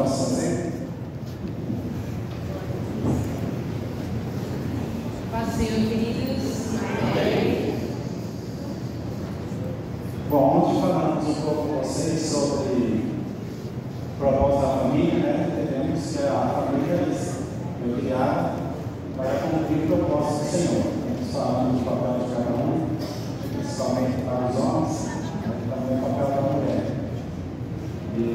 posso fazer? Passeio, queridos. Bom, ontem falamos um pouco com vocês sobre o propósito da família, né? Entendemos que a família foi criada para cumprir o propósito do Senhor. Estamos falando do papel de cada um, principalmente para os homens, mas também o papel da mulher. E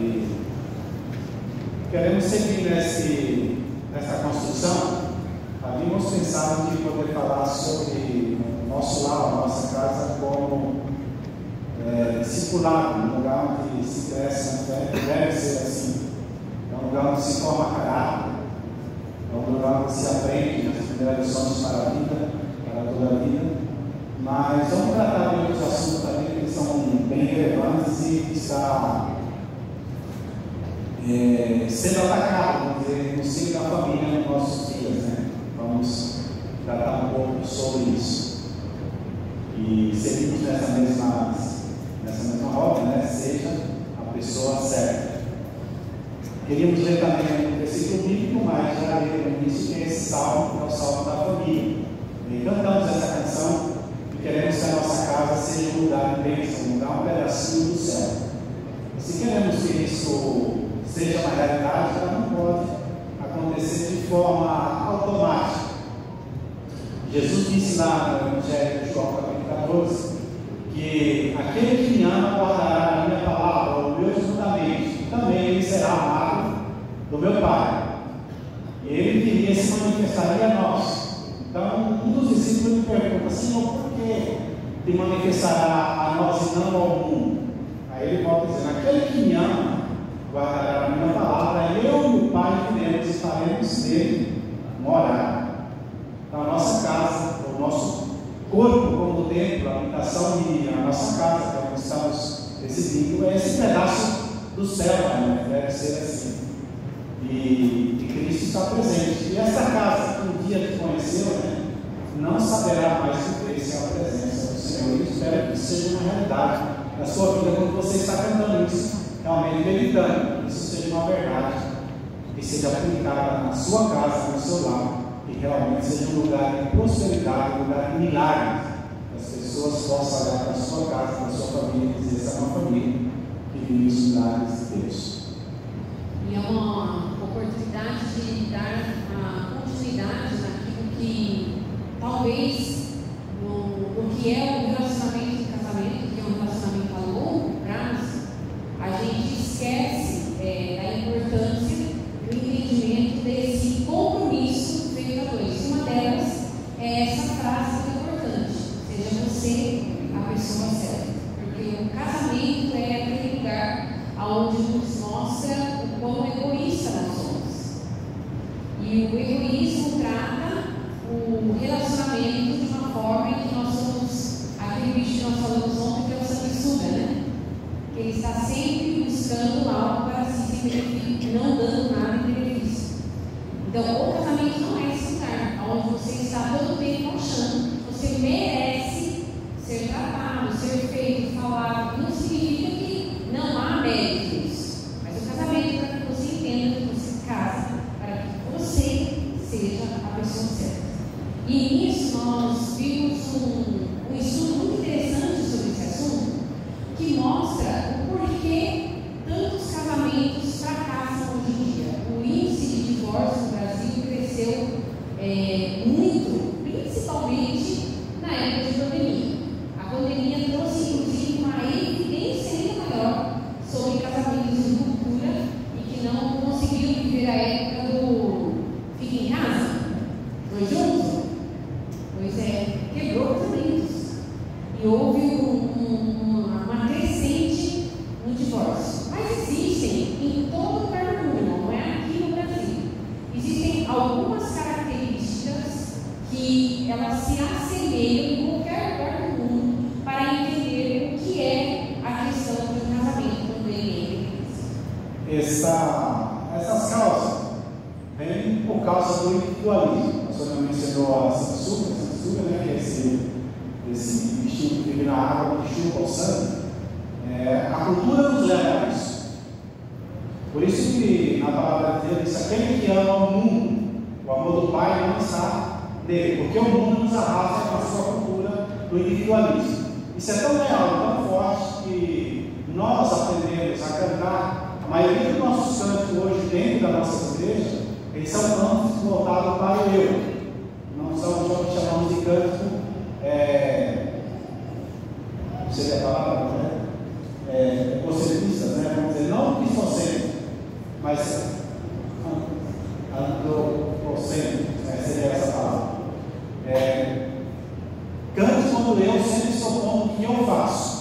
queremos seguir nessa construção. Havíamos pensado de poder falar sobre o nosso lar, a nossa casa, como discipulado, um lugar onde se cresce na fé, deve ser assim. É um lugar onde se forma caráter, é um lugar onde se aprende as primeiras lições para a vida, para toda a vida. Mas vamos tratar de outros assuntos também que são bem relevantes e que está sendo atacado, vamos dizer, no seio da família nos nossos dias, né? Vamos tratar um pouco sobre isso. E seguimos nessa mesma roda, né? Seja a pessoa certa. Queríamos ler também um versículo bíblico, mas já li no início que é esse salmo, que é o salmo da família. E cantamos essa canção e queremos que a nossa casa seja um lugar de bênção, um lugar, um pedacinho do céu. E se queremos que isso seja uma realidade, ela não pode acontecer de forma automática. Jesus disse lá no Evangelho de João, capítulo 14, que aquele que me ama guardará a minha palavra, os meus mandamentos, e também ele será amado do meu Pai. E ele viria e se manifestaria a nós. Então, um dos discípulos me pergunta: Senhor, por que te manifestará a nós e não ao mundo? Aí ele volta dizendo: aquele que me ama guardará a minha palavra, eu e o Pai viremos e faremos nele morar. Então, a nossa casa, o nosso corpo como templo, a habitação e a nossa casa, que é onde estamos residindo, é esse pedaço do céu, né? Deve ser assim. E Cristo está presente. E essa casa, que um dia te conheceu, né, não saberá mais viver sem a presença do Senhor. Eu espero que isso seja uma realidade na sua vida quando você está cantando isso, realmente meditando. Isso seja uma verdade que seja aplicada na sua casa, no seu lar, e realmente seja um lugar de prosperidade, um lugar de milagres. As pessoas possam olhar para a sua casa, para a sua família e dizer: essa é uma família que vive os milagres de Deus. E é uma oportunidade de dar a continuidade naquilo que talvez no que é o relacionamento de casamento, que é um relacionamento a longo prazo, a gente esquece da importância do entendimento desse compromisso feito a dois. Uma delas é essa frase que é importante: seja você a pessoa certa, porque o casamento é aquele lugar onde nos mostra o quão egoísta nós somos. E o egoísmo trata o relacionamento de uma forma em que nós somos aquele bicho que nós falamos ontem, que é o sanguessuga, né? Que ele está sempre buscando algo para si, sem não dando nada em benefício. Então, o casamento não é esse lugar onde você está todo o tempo achando que você merece ser tratado, ser feito, falado. Não significa que não há méritos, mas o casamento é para que você entenda que você casa para que você seja a pessoa certa. E nisso nós vimos um estudo muito interessante sobre esse assunto, que mostra o porquê tantos casamentos fracassam hoje em dia. O índice de divórcio no Brasil cresceu muito, principalmente na época de pandemia. A pandemia trouxe, inclusive, uma evidência ainda maior sobre casamentos de ruptura e que não conseguiram viver a época do fica em casa, dois juntos. Pois é, quebrou casamentos. E houve uma crescente no divórcio. Mas existem em todo lugar do mundo, não é aqui no Brasil. Existem algumas características que elas se assemelham em qualquer lugar do mundo para entender o que é a questão de um casamento quando ele é Essas causas vêm por causa do individualismo. A senhora mencionou a sanguessuga, né, que é esse bichinho que vive na água, que chupa o sangue. A cultura nos leva a isso. Por isso que na palavra de Deus diz: aquele que ama o mundo, o amor do Pai não está nele, porque o mundo nos arrasta com a sua cultura do individualismo. Isso é tão real, tão forte, que nós aprendemos a cantar. A maioria dos nossos cantos hoje dentro da nossa igreja, eles são cantos voltados para o eu, não são o que chamamos de canto, não sei a palavra, né? Egocentristas, né? Vamos dizer, não cristocêntricos, mas antropocêntricos, né? Seria essa palavra. Cantos quando eu sempre sou bom o que eu faço,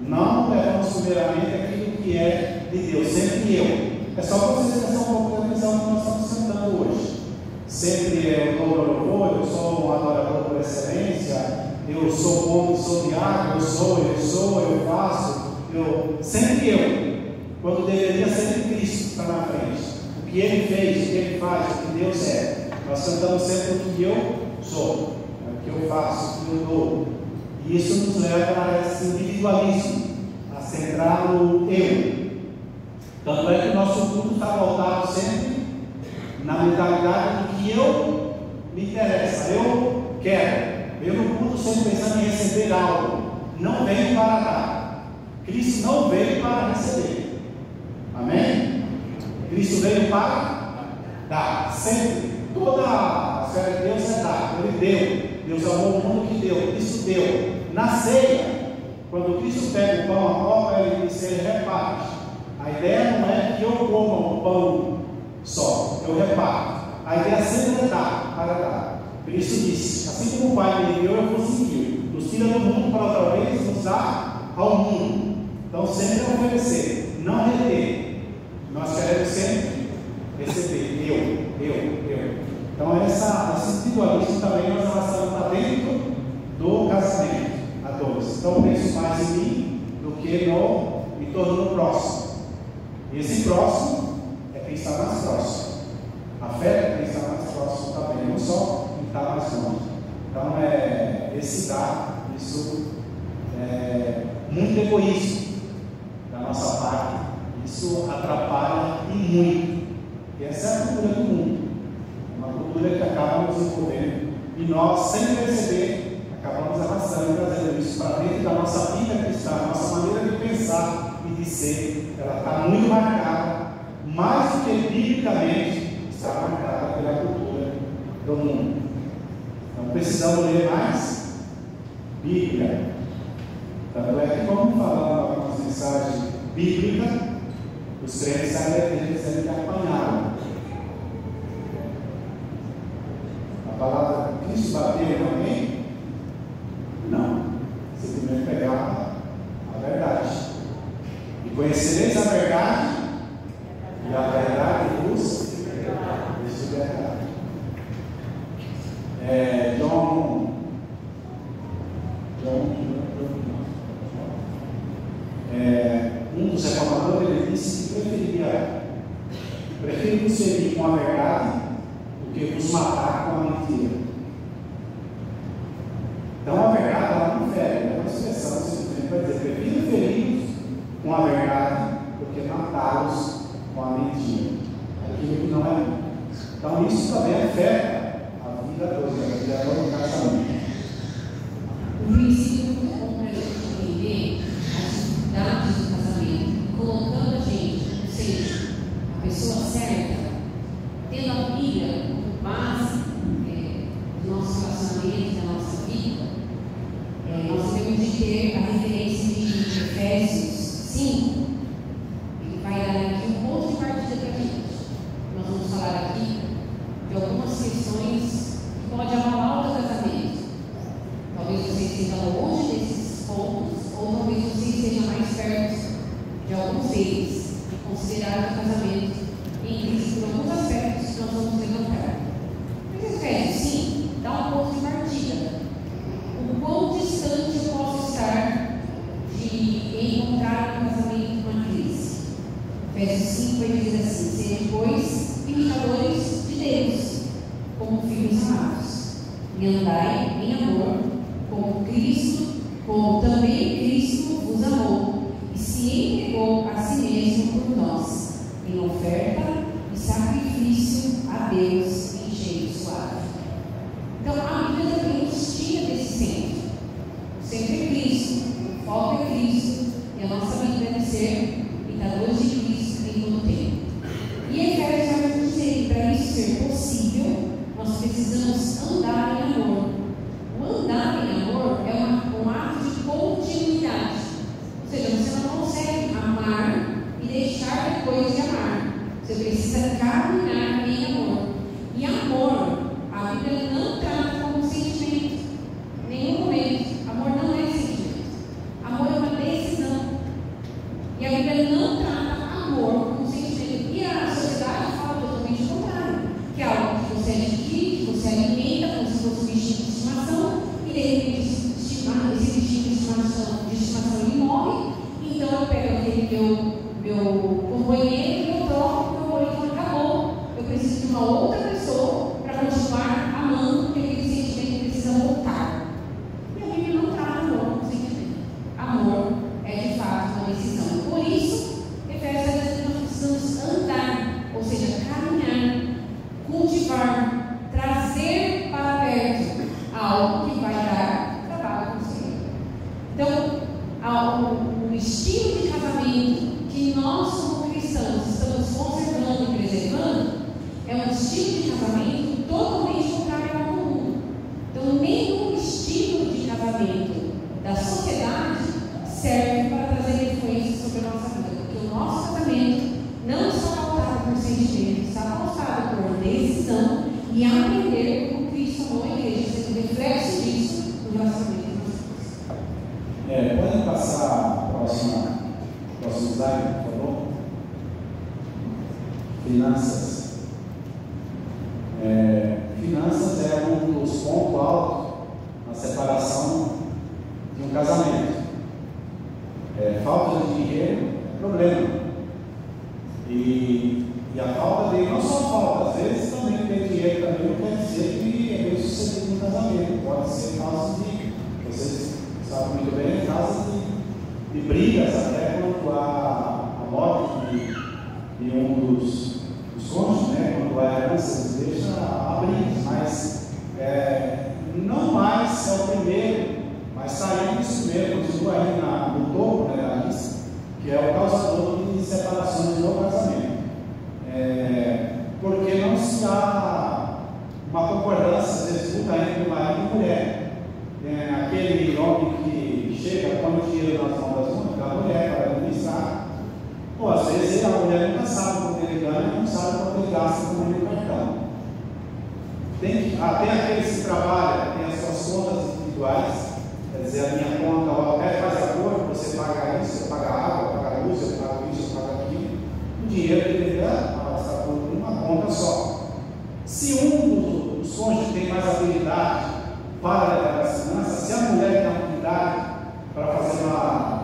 não levamos primeiramente aquilo que é de Deus, sempre eu. É só para vocês prestar um pouco de atenção que nós estamos cantando hoje. Sempre eu dou louvor, eu sou um adorador por excelência, eu sou bom, sou diácono, eu faço, sempre eu, quando deveria ser Cristo que está na frente. O que Ele fez, o que Ele faz, o que Deus é. Nós cantamos sempre o que eu sou, o que eu faço, o que eu dou. E isso nos leva a esse individualismo, a centrar no eu. Tanto é que o nosso culto está voltado sempre na mentalidade do que eu me interessa, eu quero. Eu no culto sempre pensando em receber algo. Não venho para dar. Cristo não veio para receber. Amém? Cristo veio para dar. Sempre. Toda a esfera de Deus é dar. Ele deu. Deus amou o mundo que deu. Cristo deu. Na ceia, quando Cristo pega o pão, a copa, ele diz: ele reparte. A ideia não é que eu coma o pão só, eu reparto. A ideia sempre é dar, para dar. Cristo disse: assim como o Pai me deu, eu vou seguir. Nos tira do mundo para outra vez nos dar ao mundo. Então sempre é oferecer, não reter. Nós queremos sempre receber. Eu. Então esse individualismo também nós arrastamos para dentro do casamento a dois. Então eu penso mais em mim do que em torno do próximo. E esse próximo é quem está mais próximo. A fé é quem está mais próximo também, não só quem está mais longe. Então esse dar, isso é muito egoísmo da nossa parte. Isso atrapalha e muito. E essa é a cultura do mundo. Uma cultura que acaba nos envolvendo. E nós, sem perceber, acabamos arrastando e trazendo isso para dentro da nossa vida cristã, a nossa maneira de pensar e de ser. Ela está muito marcada, mais do que biblicamente, está marcada pela cultura do mundo. Então precisamos ler mais Bíblia. Tanto é que, como falando algumas mensagens bíblicas, os crentes saem da igreja dizendo que apanharam. A palavra Cristo bateu em alguém? Não. Você primeiro pegava a verdade. E conhecereis a verdade, e a verdade vos libertará. Um dos reformadores, ele disse que prefere vos ferir com a verdade do que vos matar com a mentira. Então a verdade ela não fere, é uma expressão simplesmente para dizer: prefiro ferir com a verdade do que matá-los com a mentira, aquilo que não é bom. Então isso também afeta a vida toda, a vida toda do casamento. O princípio muito bom para a gente entender as dificuldades do casamento, colocando a gente, ou seja, a pessoa certa, tendo a Bíblia como base do nosso relacionamento, da nossa vida. Nós temos de ter a referência de Efésios 5, que vai dar aqui um ponto de partida para a gente. Nós vamos falar aqui de algumas questões que podem abalar o casamento. Talvez você esteja longe desses pontos, ou talvez você esteja mais perto de alguns deles, e considerar o casamento em Cristo por alguns aspectos que nós vamos levantar. Mas Efésios 5 dá um ponto de partida. O quão distante eu posso estar de encontrar um casamento com a crise. Efésios 5 ele diz assim: sejam, pois, imitadores de Deus, como filhos amados, e andai em amor, como também Cristo vos amou, e se entregou a si mesmo por nós, em oferta e sacrifício a Deus em jeito suave. Então, a Bíblia também nos tira desse centro. O centro é Cristo, o foco é Cristo, e a nossa vida deve ser imitadores de Cristo em todo tempo. E Efésios vai nos dizer que para isso ser possível, nós precisamos andar em amor. O andar em amor é um ato de continuidade. Ou seja, você não consegue amar e deixar depois de amar. Você precisa caminhar em amor. E amor, a Bíblia não trata como sentimento. Em nenhum momento. Amor não é sentimento. Amor é uma decisão. E a Bíblia não trata amor como sentimento. E a sociedade fala totalmente o contrário. Que é algo que você adquire, que você alimenta, como se fosse um bichinho de estimação, e de repente esse bichinho de estimação ele morre. Então eu pego aquele meu companheiro e eu troco, meu companheiro acabou. Eu preciso de uma outra pessoa para continuar amando, porque aquele sentimento precisa voltar. E a Bíblia não trata amor como sentimento. Amor é de fato uma decisão. Por isso, Efésios nós precisamos andar, ou seja, caminhar, cultivar, trazer para perto algo que vai dar trabalho para o Senhor. Então, o estilo de casamento que nós, como cristãos, estamos conservando e preservando é um estilo de casamento totalmente contrário ao mundo. Então, nenhum estilo de casamento da sociedade serve para trazer influência sobre a nossa vida, porque o nosso casamento não está pautado por sentimento, está pautado por decisão e aprender como Cristo amou a igreja, sendo reflexo disso no relacionamento com Deus. Podem passar a próximo slide, por favor? Finanças. Finanças é um dos pontos altos na separação de um casamento. Falta de dinheiro é problema. E a falta dele, não só falta, às vezes também ter dinheiro também não quer dizer que é bem sucedido no casamento. Pode ser causa de, vocês sabem muito bem, causa de brigas até quanto à morte de um dos cônjuges, né? Quando a herança deixa a brigas, mas não mais é o primeiro, mas saindo isso mesmo, continua aí no topo, né, da lista, que é o causador de separações no casamento. Porque não se há uma concordância, às vezes, muito entre marido e mulher. Aquele homem que chega, põe o dinheiro nas mãos da mulher para administrar. Ou às vezes a mulher nunca sabe quanto ele ganha, não sabe quanto ele gasta com o cartão. Tem aqueles que trabalham, tem as suas contas individuais, quer dizer, a minha conta, até faz acordo, você paga isso, eu pago a água, eu pago a luz, eu pago isso, eu pago aquilo. O dinheiro que ele dá está por uma conta só. Se um dos cônjuges tem mais habilidade para levar as finanças, se a mulher tem habilidade para fazer uma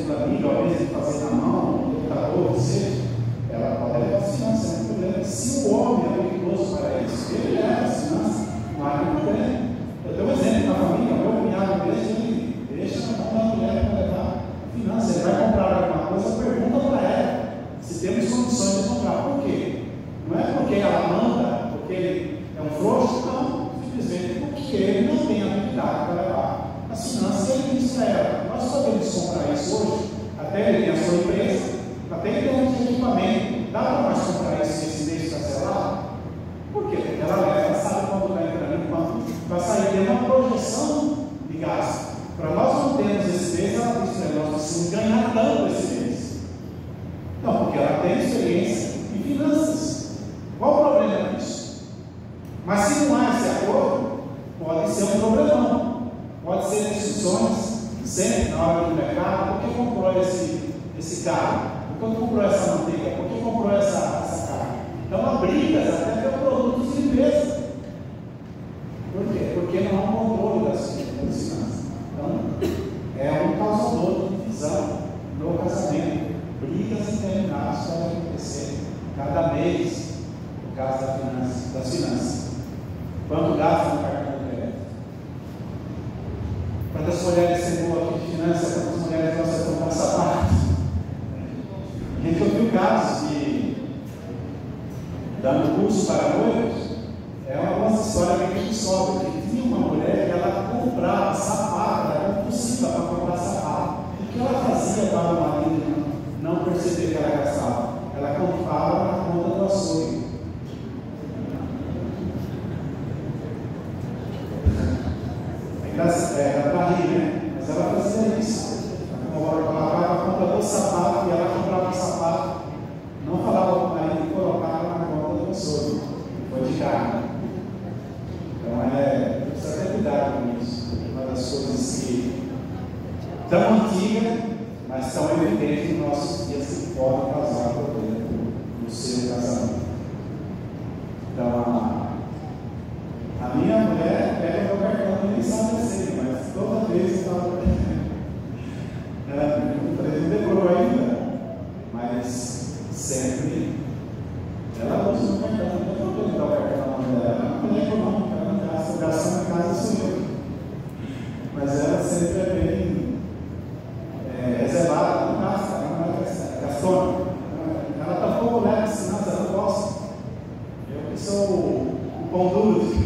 planilha, ou mesmo fazer na mão, no computador, seja, ela pode levar as finanças, não tem problema. Se o homem é habilidoso para isso, ele leva as finanças, não há nenhum problema. Eu dou um exemplo na família, meu cunhado mesmo, ele deixa na mão da mulher para levar finanças. Ele vai comprar alguma coisa, pergunta para ela se temos condições de comprar. Por quê? Não é porque ela manda, porque ele é um frouxo, não, simplesmente porque ele não tem habilidade para levar as finanças e ele diz para ela. Nós podemos comprar isso hoje, até ele tem a sua empresa, até ele tem um equipamento, dá para nós comprar isso nesse mês cancelado? Por quê? Porque ela leva, ela sabe quando vai entrando, quando vai sair, tem uma projeção de gasto. Para nós não termos esse mês, ela diz para nós precisamos ganhar tanto esse mês. Não, porque ela tem experiência em finanças. Qual o problema disso? Mas se não há esse acordo, pode ser um problemão. Pode ser discussões sempre na hora do mercado. Por que comprou esse carro? Por que comprou essa manteiga? Por que comprou essa carne? Então há brigas até pelo produto de limpeza. Por quê? Porque não há um controle das finanças. Então é um causador de divisão no casamento. Brigas interminadas podem acontecer cada mês por causa das finanças. Quanto gasta no cartão de crédito? Quantas mulheres você boa aqui de finanças? Quantas mulheres você comprar sapato? A gente ouviu casos de dando curso para noivos, é uma história que a gente descobre que tinha uma mulher que ela comprava sapato, era compulsiva para comprar sapato. O que ela fazia para o marido não perceber que ela gastava? Ela comprava na conta do açougue. Era para rir, né? Mas ela fazia isso. Ela pagava a conta do sapato e ela comprava o sapato. Não falava para o marido e colocava na conta do açougue. Foi de carne. Então precisa ter cuidado com isso. Uma das coisas que tão antiga, mas tão evidente nos nossos dias que podem causar problema no seu casamento. Então, a minha mulher pega meu cartão e nem sabe assim, mas toda vez eu estava não decorou ainda, mas sempre ela usa o cartão, eu não vou dar o cartão dela, não é econômica, ela não gasta, o gastão em casa sou eu. Mas ela sempre é bem reservada, não gasta, ela não é gastona. Ela está um pouco leve, senão ela não gosta. Eu que sou o pão duro.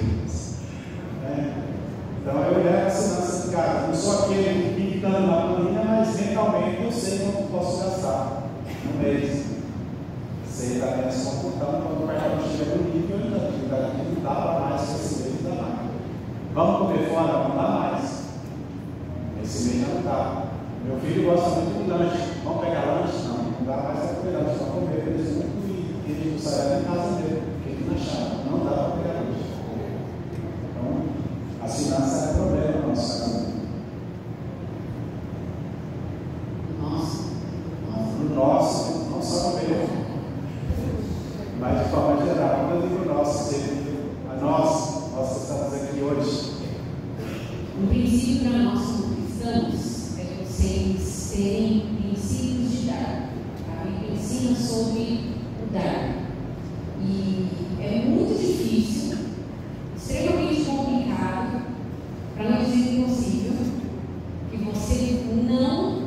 Então eu levo a segurança de casa. Não sou aquele pintando na planilha, mas mentalmente eu sei quanto posso gastar no mês. Sei também se comportando quando o cartão chega no nível, não dá mais que esse mês não dá mais. Vamos comer fora? Não dá mais. Esse mês já não dá. Meu filho gosta muito de lanche. Vamos pegar lanche? Não dá mais para comer lanche, só comer presunto e ele não sai da casa dele, porque ele não achava. Não dá para pegar lanche. Então, a finança é problema no nosso casamento. No nosso, não só no meu, mas de forma geral, quando eu digo nosso, a nós que estamos aqui hoje. Um princípio para nós como cristãos é vocês terem princípios de dar. A Bíblia ensina sobre o dar. E é muito difícil, extremamente complicado, para não dizer impossível, que você não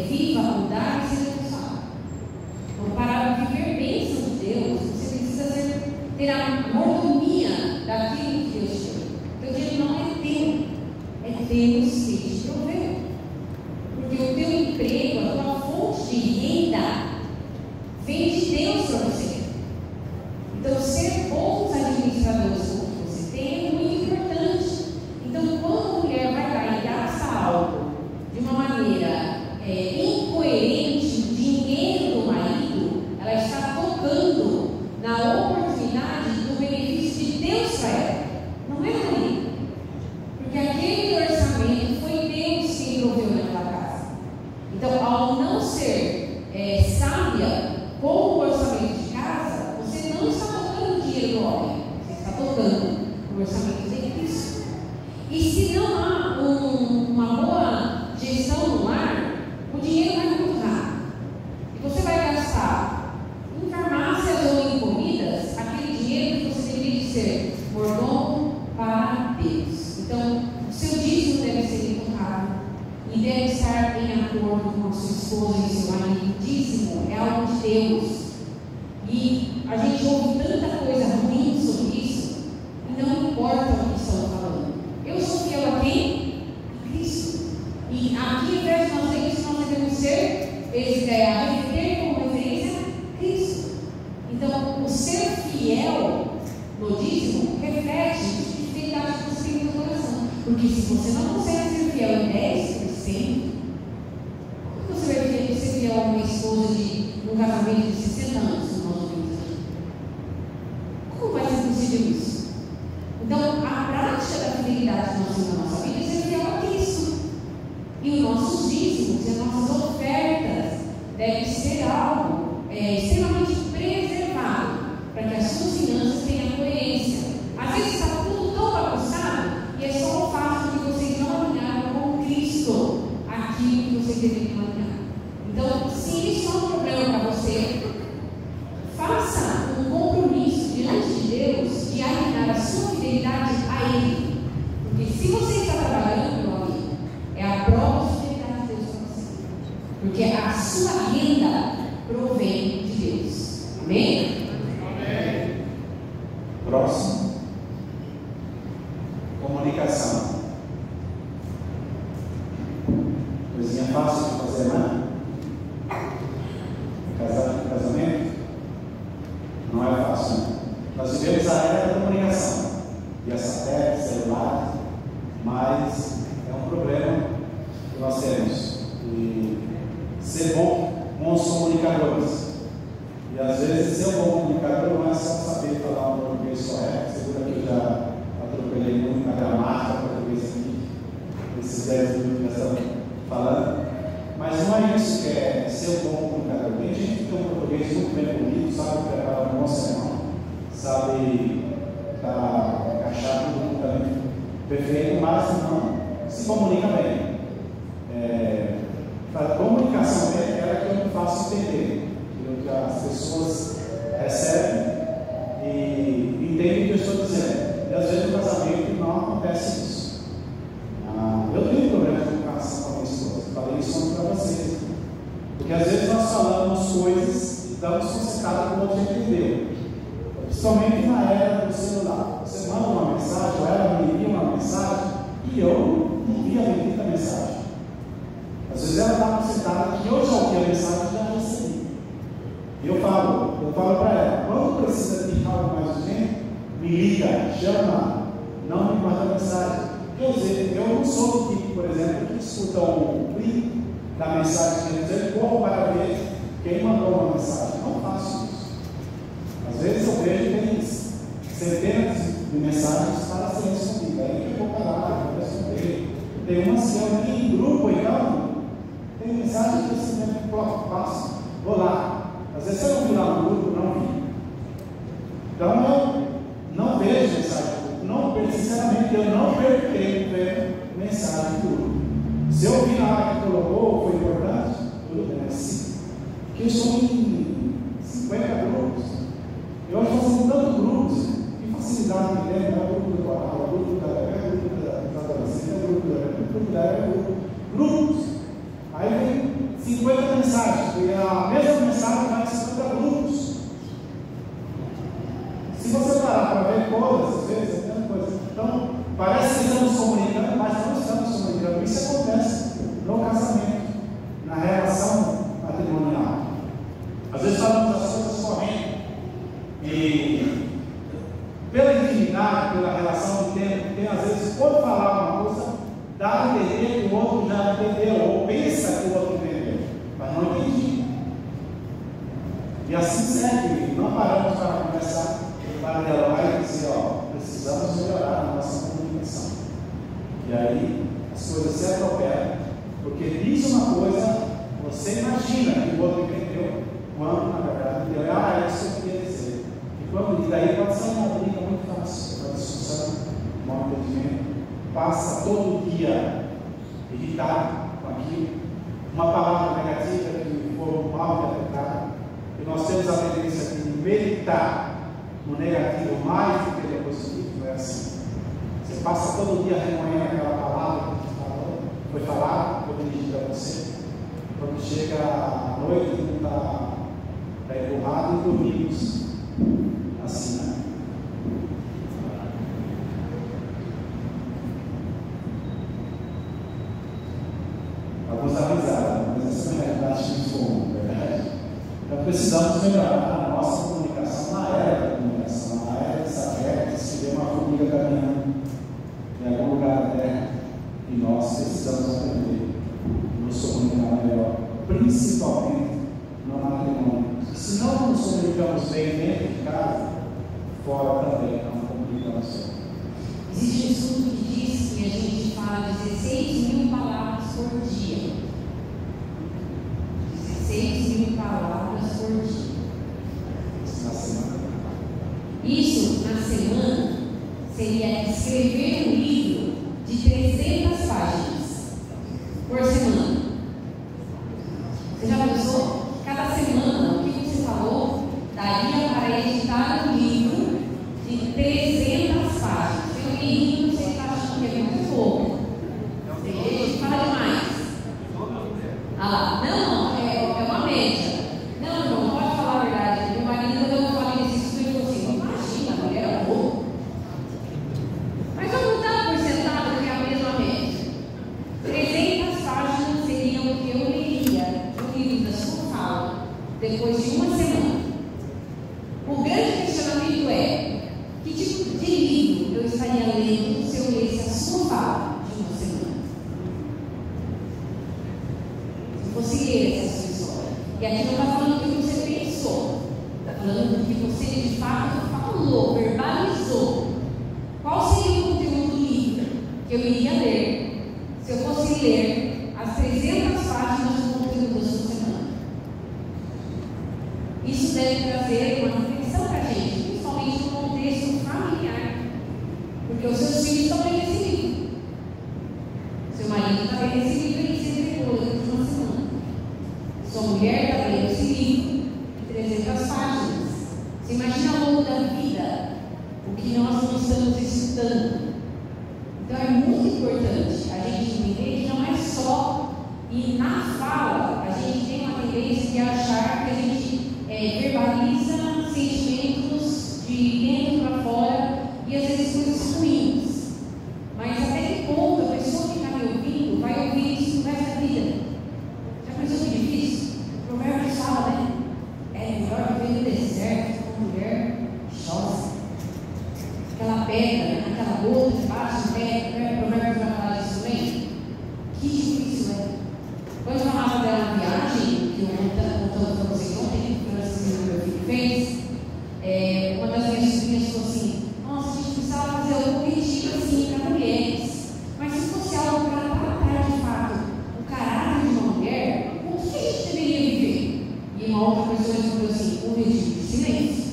viva o dar e seja responsável. Então, para viver bênção de Deus, você precisa ter a mordomia daquilo que Deus te deu. Então, o dinheiro não é teu, é Deus que te proveu. Porque o teu emprego, a tua fonte de renda, vem de Deus para você. Então, ser bons administradores do que você tem é muito importante. Então, quando a mulher vai lá e gasta algo de uma maneira incoerente, o dinheiro do marido, ela está tocando na oportunidade do benefício de Deus para ela. Não é o marido. Porque aquele orçamento foi Deus quem proveu naquela casa. Então, ao não ser sábia com o orçamento de casa, você não está tocando o dinheiro do homem, você está tocando o orçamento de Cristo. E se não há uma boa gestão no lar, o dinheiro vai muito rápido. E você vai gastar em farmácias ou em comidas aquele dinheiro que você deveria ser mordomo para Deus. Então, o seu dízimo deve ser intocável e deve estar em acordo com a sua esposa e seu marido. O dízimo é algo de Deus. E a gente ouve tanta coisa ruim sobre isso, e não importa o que estão falando. Eu sou fiel a quem? A Cristo. E aqui, em vez de nós devemos ser, ter como referência Cristo. Então, o ser fiel no dízimo reflete a fidelidade que você tem no coração. Porque se você não consegue ser fiel em 10%, como você vai ser fiel a uma esposa de um casamento de 60 anos? Como vai ser possível isso? Então, a prática da fidelidade que nós temos na nossa vida é ser fiel a Cristo. E os nossos dízimos e as nossas ofertas devem ser algo extremamente preservado, para que as suas finanças tenham coerência. Às vezes está tudo tão bagunçado e é só o fato de vocês não alinharam com Cristo aquilo que vocês deveriam alinhar. Então, se isso é um problema para você, faça um compromisso diante de Deus de alinhar a sua fidelidade a Ele. Porque se você está trabalhando, meu amigo, é a prova de fidelidade de Deus para você. Porque a sua renda provém de Deus. Amém? Amém. era a comunicação, via satélite, celular, mas é um problema que nós temos. E ser bons comunicadores. E às vezes ser um bom comunicador não é só saber falar um português correto. Segura que eu já atropelei muito na gramática portuguesa aqui, esses 10 minutos que nós estamos falando. Mas não é isso que é ser um bom comunicador. Tem gente que tem um português muito bem bonito, sabe preparar um bom sermão, sabe encaixar tudo muito perfeito, mas não se comunica bem. A comunicação é aquela que eu me faço entender, que as pessoas recebem e entendem o que eu estou dizendo. E às vezes no casamento não acontece isso. Eu tenho problema de comunicação com a minha esposa, falei isso para vocês. Porque às vezes nós falamos coisas e damos consertada como o outro entendeu. Principalmente na era do celular. Você manda uma mensagem, ou ela me envia uma mensagem, e eu não vi a bendita mensagem. Às vezes ela está consertada que eu já ouvi a mensagem e já recebi. E eu falo para ela, quando precisa de algo mais urgente, me liga, chama, não me manda mensagem. Quer dizer, eu não sou do tipo, por exemplo, que escuta um clipe da mensagem que dizer, corro para ver quem mandou uma mensagem. Não faço isso. Às vezes eu vejo que tem centenas de mensagens para serem respondidas. Aí eu vou parar, eu vou responder. Tem uma senhora aqui em grupo, então, tem mensagem que você me passa, vou lá. Às vezes eu não vi lá no grupo, não vi. Então eu não vejo mensagem. Não, sinceramente, eu não perco tempo vendo mensagem do grupo. Se eu vi na hora que colocou, foi importante, tudo bem, assim. Porque eu estou em 50 grupos. Eu acho que fazendo tantos grupos, que facilidade que tem, né? O grupo do Coral, o grupo da adolescência, o grupo da grupos. Aí vem 50 mensagens, e a mesma mensagem vai em 50 grupos. Se você parar para ver todas, às vezes, é tanta coisa. Então, parece que estamos comunicando, mas não estamos comunicando. Isso acontece no casamento, na relação matrimonial. Às vezes falamos as coisas correndo, e pela intimidade, pela relação de tempo, tem às vezes, quando falar uma coisa, dá a entender que o outro já entendeu, ou pensa que o outro entendeu, mas não entendi. E assim segue, não paramos para conversar, para dialogar e dizer, precisamos melhorar a nossa comunicação. E aí as coisas se atropelam, porque diz uma coisa, você imagina que o outro entendeu, quando na verdade ele é isso que eu queria dizer. E quando daí pode ser uma briga muito fácil, uma discussão, um mau entendimento. Passa todo dia irritado com aquilo, uma palavra negativa que for mal interpretada, e nós temos a tendência de meditar no negativo mais do que no positivo. É assim. Você passa todo dia remoendo aquela palavra que foi falada, foi dirigida a você. Quando chega a noite, não está empurrado e dormimos assim, né? Alguns dão risada, mas essa é a realidade que foi, verdade? Então precisamos melhorar a nossa comunicação na era da comunicação, na era de satélites, que vê uma formiga caminhando em algum lugar da Terra, e nós precisamos aprender a nos comunicar melhor, principalmente no matrimônio. Se não nos comunicamos bem dentro de casa, fora também não comunicamos bem. Existe um estudo que diz que a gente fala 16.000 palavras por dia. 16.000 palavras por dia. Na semana? Isso, na semana, seria escrever um livro de 300 páginas por semana. Você já pensou? Cada semana, o que você falou, daria para editar um livro de 300 páginas. Eu li, você está achando que é muito pouco. Você fala demais. Ah lá, não, é uma média. Não, pode falar a verdade. Meu marido, eu falei nesse estudo e falou assim: imagina, a mulher é pouco. Mas vamos dar por sentado que é a mesma média. falando do que você de fato falou, verbalizou. Qual seria o conteúdo do livro que eu iria ler se eu fosse ler as 300 páginas do conteúdo da sua semana? Isso deve trazer uma reflexão para a gente, principalmente no contexto familiar, porque os seus filhos estão lendo esse livro, seu marido está lendo esse livro e se entregou durante uma semana, sua mulher está lendo esse livro de 300 páginas. Você imagina ao longo da vida o que nós não estamos estudando. Então é muito importante a gente entender que não é só, e na fala a gente tem uma tendência de achar que a gente verbaliza sentimentos de dentro para fora e às vezes coisas ruins. Mas até que ponto a pessoa que está me ouvindo vai ouvir isso no resto da vida? Já pensou que difícil? O provérbio fala, né? É melhor viver no deserto com uma mulher chosa. Aquela pedra, aquela gota debaixo do pé, o provérbio vai falar disso também? Que difícil é. Quando eu falava dela na viagem, que eu contando para vocês ontem, que meu filho fez, uma das minhas sobrinhas falou assim: nossa, a gente precisava fazer algum retiro assim para mulheres. Mas se fosse algo para tratar de fato o caráter de uma mulher, o que a gente deveria viver? E uma outra pessoa respondeu assim: um retiro de silêncio.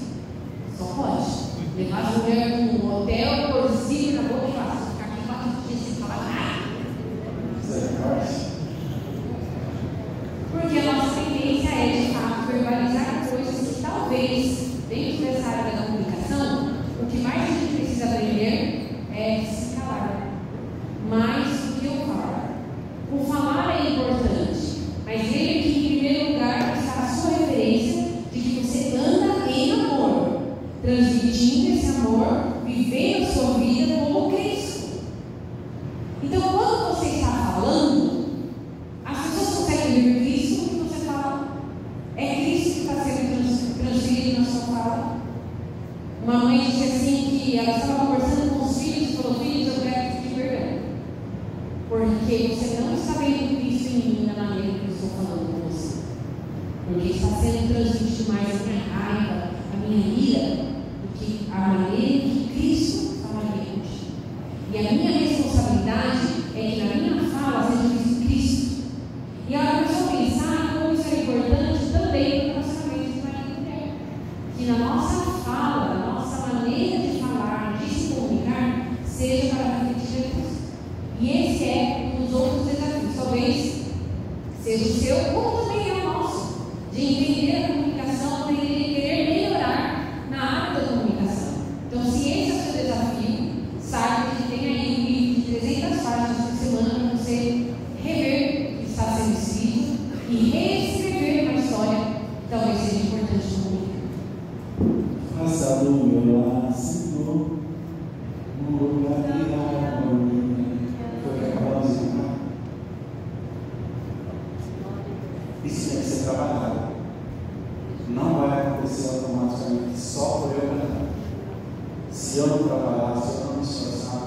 Só pode. Levar a mulher para um hotel, porzinho na boca e falar: ficar aqui 4 dias sem falar nada. Porque a nossa tendência é, de fato, verbalizar coisas que talvez, dentro dessa área da comunicação, o que mais a gente precisa aprender é se calar. Mais do que o falar. O falar é importante, mas ele aqui, em primeiro lugar, está a sua referência de que você anda em amor, transmitindo esse amor, vivendo a sua vida como Cristo. Então, quando você está falando, as pessoas conseguem ver Cristo no que você fala. É Cristo que está sendo transferido na sua fala. Uma mãe disse assim que ela estava conversando com os filhos e falou: filhos, eu quero pedir perdão, porque você não está vendo Cristo em mim na maneira que eu estou falando com você. Porque está sendo transmitido mais a minha raiva, a minha ira, do que a maneira que Cristo falaria contigo. E a minha responsabilidade é que na minha fala seja visto Cristo. E ela começou a pensar como isso é importante também no relacionamento de marido e mulher. Que na nossa fala, na nossa maneira de falar, de se comunicar, seja para refletir a Cristo. E esse é um dos outros desafios. Talvez seja o seu, como também é o nosso, de entender a comunicação, de querer melhorar na área da comunicação. Então, se esse é o seu desafio, saiba que tem aí um livro de 300 páginas por semana para você rever o que está sendo escrito e reescrever uma história que talvez seja importante no mundo. Faça do meu lado, Senhor, um lugar de harmonia. Foi o que acabamos de cantar. Isso tem que ser trabalhado. Não vai acontecer automaticamente só por eu cantar. Se eu não trabalhar, se eu não me esforçar,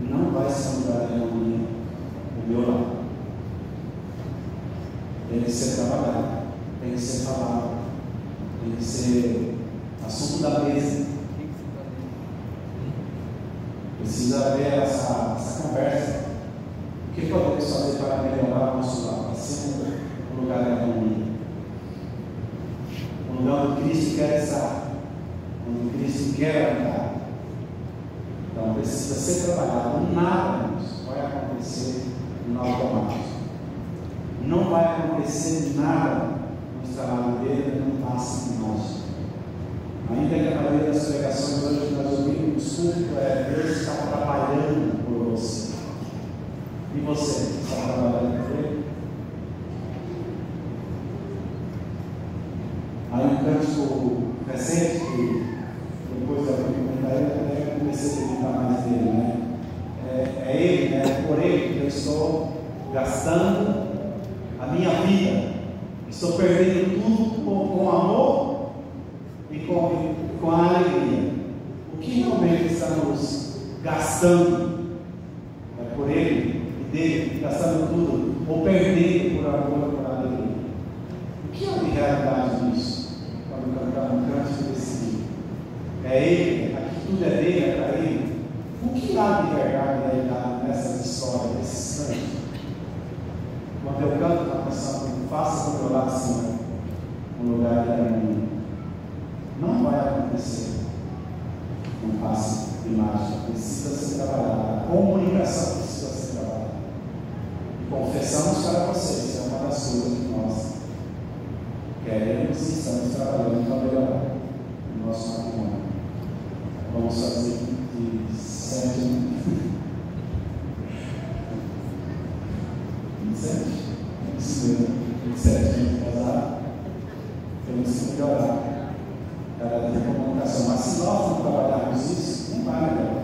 não vai ser um lugar de harmonia do meu lado. Tem que ser trabalhado, tem que ser falado, tem que ser assunto da mesa. Precisa haver essa conversa. O que podemos fazer para melhorar o nosso lado? Para ser um lugar de harmonia. Um lugar onde Cristo quer estar, onde Cristo quer andar. Então precisa ser trabalhado. Nada vai acontecer no automático. Não vai acontecer nada no instalar dele, não passa de nós. Ainda que a maioria das pregações hoje que nós ouvimos, público Deus está trabalhando por você. E você está trabalhando por ele? Aí um cântico recente, que depois da comentar ele, até comecei a perguntar mais dele, né? É ele, né? Por ele que eu estou gastando a minha vida. Estou perdendo tudo com amor e com a alegria. O que realmente estamos gastando é por ele e dele, gastando tudo, ou perdendo por amor ou por alegria? O que é a realidade disso? Quando cantamos um canto é Ele, aqui tudo é dele, é para Ele. O que há de verdade é dado nessas histórias, nesses cantos? Quando eu canto uma canção, faça com que eu lá acima, um lugar de harmonia. Não vai acontecer um passe de mágica, precisa ser trabalhado. A comunicação precisa ser trabalhada. E confessamos para vocês, é uma das coisas que nós queremos e estamos trabalhando para melhorar o nosso matrimônio. Vamos fazer de 7 de casar, temos que melhorar cada dia a comunicação. Mas se nós não trabalharmos isso, não vai melhorar.